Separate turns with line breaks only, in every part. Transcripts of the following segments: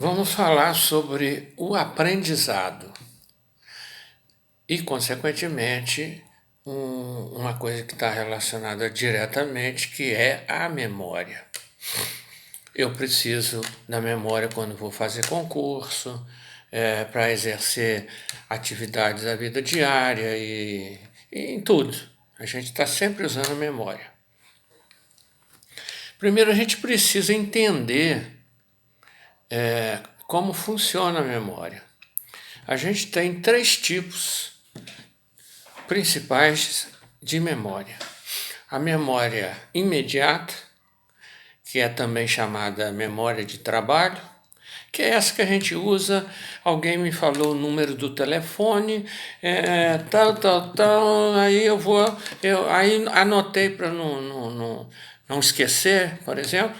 Vamos falar sobre o aprendizado e, consequentemente, uma coisa que está relacionada diretamente, que é a memória. Eu preciso da memória quando vou fazer concurso, para exercer atividades da vida diária e em tudo. A gente está sempre usando a memória. Primeiro, a gente precisa entender como funciona a memória. A gente tem três tipos principais de memória. A memória imediata, que é também chamada memória de trabalho, que é essa que a gente usa. Alguém me falou o número do telefone, tal, aí aí anotei para não esquecer, por exemplo.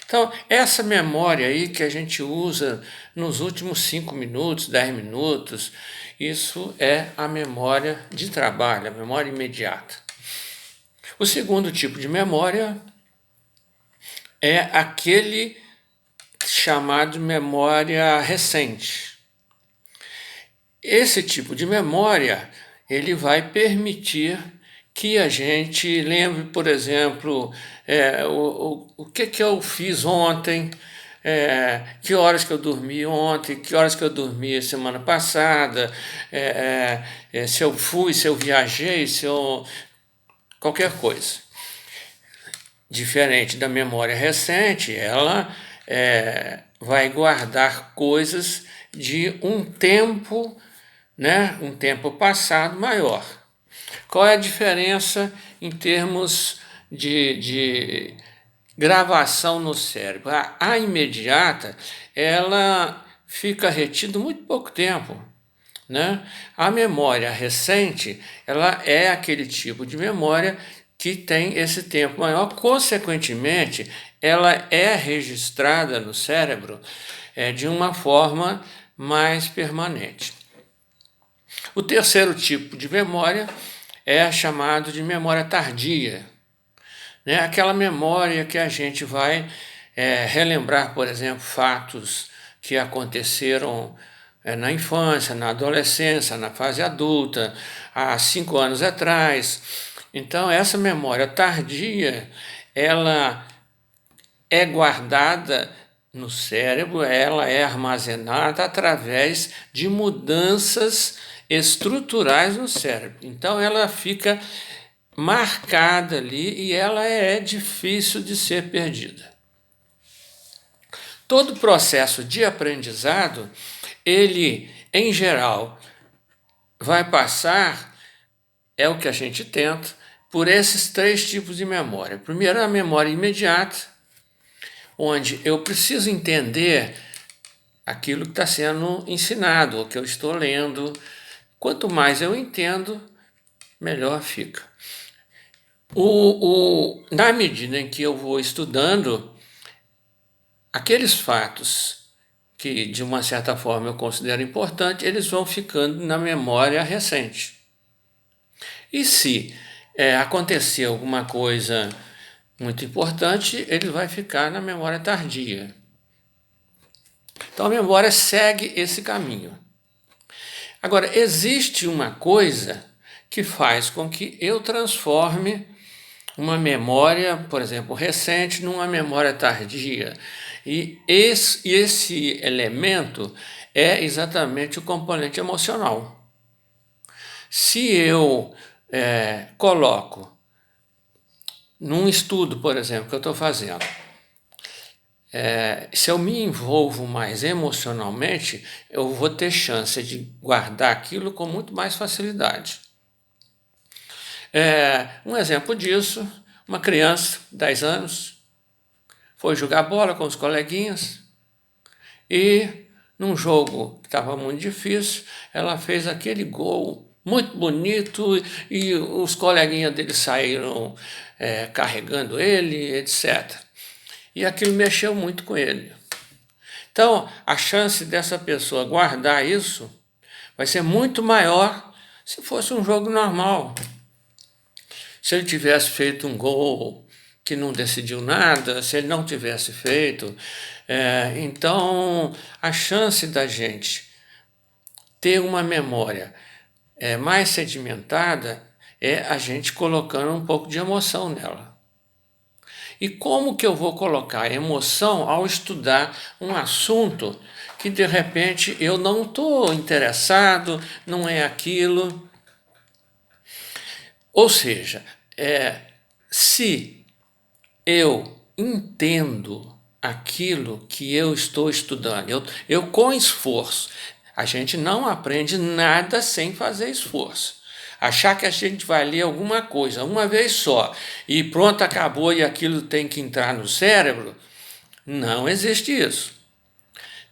Então, essa memória aí que a gente usa nos últimos 5 minutos, 10 minutos, isso é a memória de trabalho, a memória imediata. O segundo tipo de memória é aquele chamado memória recente. Esse tipo de memória, ele vai permitir que a gente lembre, por exemplo, o que eu fiz ontem, que horas que eu dormi ontem, que horas que eu dormi semana passada, se eu fui, se eu viajei, qualquer coisa. Diferente da memória recente, ela vai guardar coisas de um tempo, né, um tempo passado maior. Qual é a diferença em termos de gravação no cérebro? A imediata, ela fica retida muito pouco tempo, né? A memória recente, ela é aquele tipo de memória que tem esse tempo maior, consequentemente, ela é registrada no cérebro de uma forma mais permanente. O terceiro tipo de memória é chamado de memória tardia, né? Aquela memória que a gente vai relembrar, por exemplo, fatos que aconteceram na infância, na adolescência, na fase adulta, há 5 anos atrás. Então, essa memória tardia, ela é guardada no cérebro, ela é armazenada através de mudanças estruturais no cérebro. Então, ela fica marcada ali e ela é difícil de ser perdida. Todo processo de aprendizado, ele, em geral, vai passar, é o que a gente tenta, por esses três tipos de memória. Primeiro, a memória imediata, onde eu preciso entender aquilo que está sendo ensinado, o que eu estou lendo. Quanto mais eu entendo, melhor fica. Na medida em que eu vou estudando, aqueles fatos que, de uma certa forma, eu considero importantes, eles vão ficando na memória recente. E se acontecer alguma coisa muito importante, ele vai ficar na memória tardia. Então a memória segue esse caminho. Agora, existe uma coisa que faz com que eu transforme uma memória, por exemplo, recente, numa memória tardia. E esse elemento é exatamente o componente emocional. Se eu coloco num estudo, por exemplo, que eu estou fazendo, se eu me envolvo mais emocionalmente, eu vou ter chance de guardar aquilo com muito mais facilidade. Um exemplo disso, uma criança, 10 anos, foi jogar bola com os coleguinhas e, num jogo que estava muito difícil, ela fez aquele gol muito bonito e os coleguinhas dele saíram carregando ele, etc. E aquilo mexeu muito com ele. Então, a chance dessa pessoa guardar isso vai ser muito maior se fosse um jogo normal. Se ele tivesse feito um gol que não decidiu nada se ele não tivesse feito. Então, a chance da gente ter uma memória mais sedimentada é a gente colocando um pouco de emoção nela. E como que eu vou colocar emoção ao estudar um assunto que de repente eu não estou interessado, não é aquilo? Ou seja, se eu entendo aquilo que eu estou estudando, eu com esforço, a gente não aprende nada sem fazer esforço. Achar que a gente vai ler alguma coisa uma vez só e pronto, acabou e aquilo tem que entrar no cérebro, não existe isso.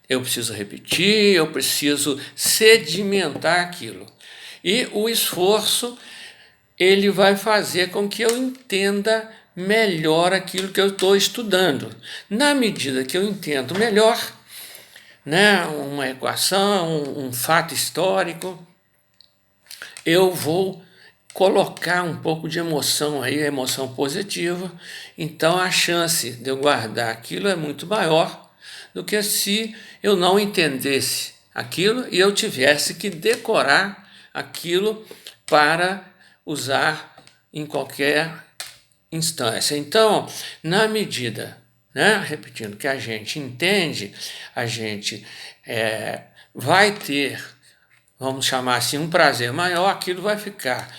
Eu preciso repetir, eu preciso sedimentar aquilo. E o esforço, ele vai fazer com que eu entenda melhor aquilo que eu estou estudando. Na medida que eu entendo melhor, né, uma equação, um fato histórico, eu vou colocar um pouco de emoção aí, emoção positiva, então a chance de eu guardar aquilo é muito maior do que se eu não entendesse aquilo e eu tivesse que decorar aquilo para usar em qualquer instância. Então, na medida, né, repetindo, que a gente entende, a gente vai ter, vamos chamar assim, um prazer maior, aquilo vai ficar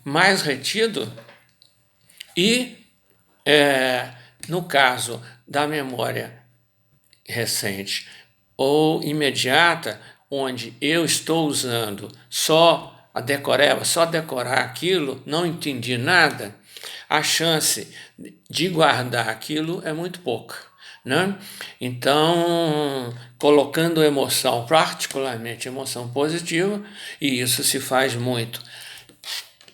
mais retido e, no caso da memória recente ou imediata, onde eu estou usando só a decoreba, só decorar aquilo, não entendi nada, a chance de guardar aquilo é muito pouca, né? Então, colocando emoção, particularmente emoção positiva, e isso se faz muito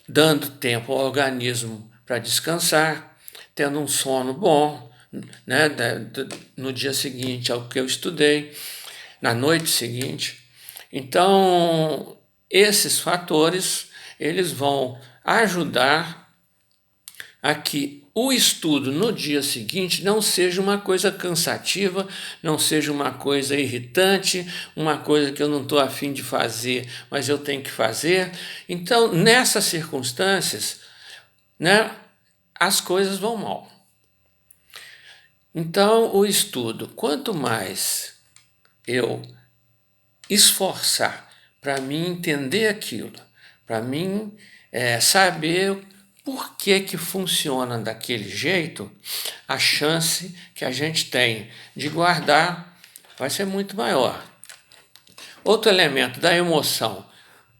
dando tempo ao organismo para descansar, tendo um sono bom, né, no dia seguinte ao que eu estudei, na noite seguinte. Então, esses fatores, eles vão ajudar a que o estudo no dia seguinte não seja uma coisa cansativa, não seja uma coisa irritante, uma coisa que eu não estou afim de fazer, mas eu tenho que fazer. Então, nessas circunstâncias, né, as coisas vão mal. Então, o estudo, quanto mais eu esforçar para mim entender aquilo, para mim saber por que funciona daquele jeito, a chance que a gente tem de guardar vai ser muito maior. Outro elemento da emoção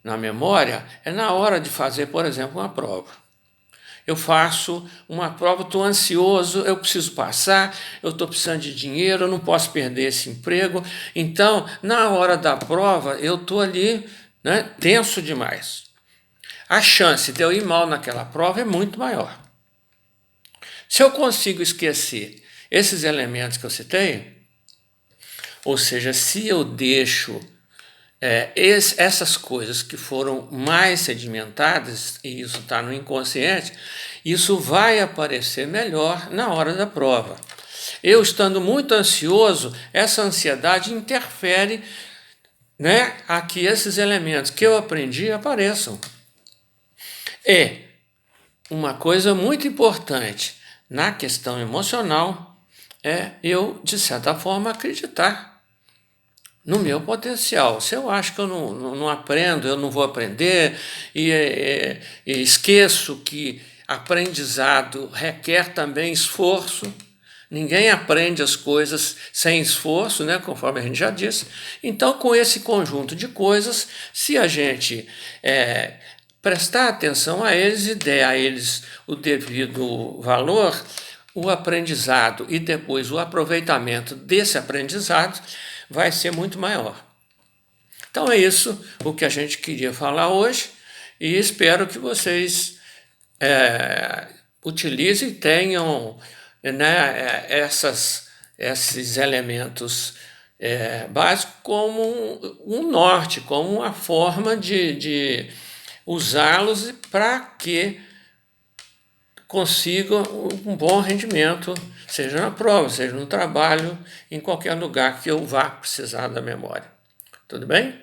na memória é na hora de fazer, por exemplo, uma prova. Eu faço uma prova, estou ansioso, eu preciso passar, eu estou precisando de dinheiro, eu não posso perder esse emprego. Então, na hora da prova, eu estou ali, né, tenso demais. A chance de eu ir mal naquela prova é muito maior. Se eu consigo esquecer esses elementos que eu citei, ou seja, se eu deixo essas coisas que foram mais sedimentadas, e isso está no inconsciente, isso vai aparecer melhor na hora da prova. Eu estando muito ansioso, essa ansiedade interfere, né, a que esses elementos que eu aprendi apareçam. E uma coisa muito importante na questão emocional é eu, de certa forma, acreditar no meu potencial. Se eu acho que eu não aprendo, eu não vou aprender, e esqueço que aprendizado requer também esforço, ninguém aprende as coisas sem esforço, né, conforme a gente já disse. Então, com esse conjunto de coisas, se a gente prestar atenção a eles e der a eles o devido valor, o aprendizado e depois o aproveitamento desse aprendizado vai ser muito maior. Então é isso o que a gente queria falar hoje e espero que vocês utilizem e tenham, né, esses elementos básicos como um norte, como uma forma de usá-los para que consiga um bom rendimento, seja na prova, seja no trabalho, em qualquer lugar que eu vá precisar da memória. Tudo bem?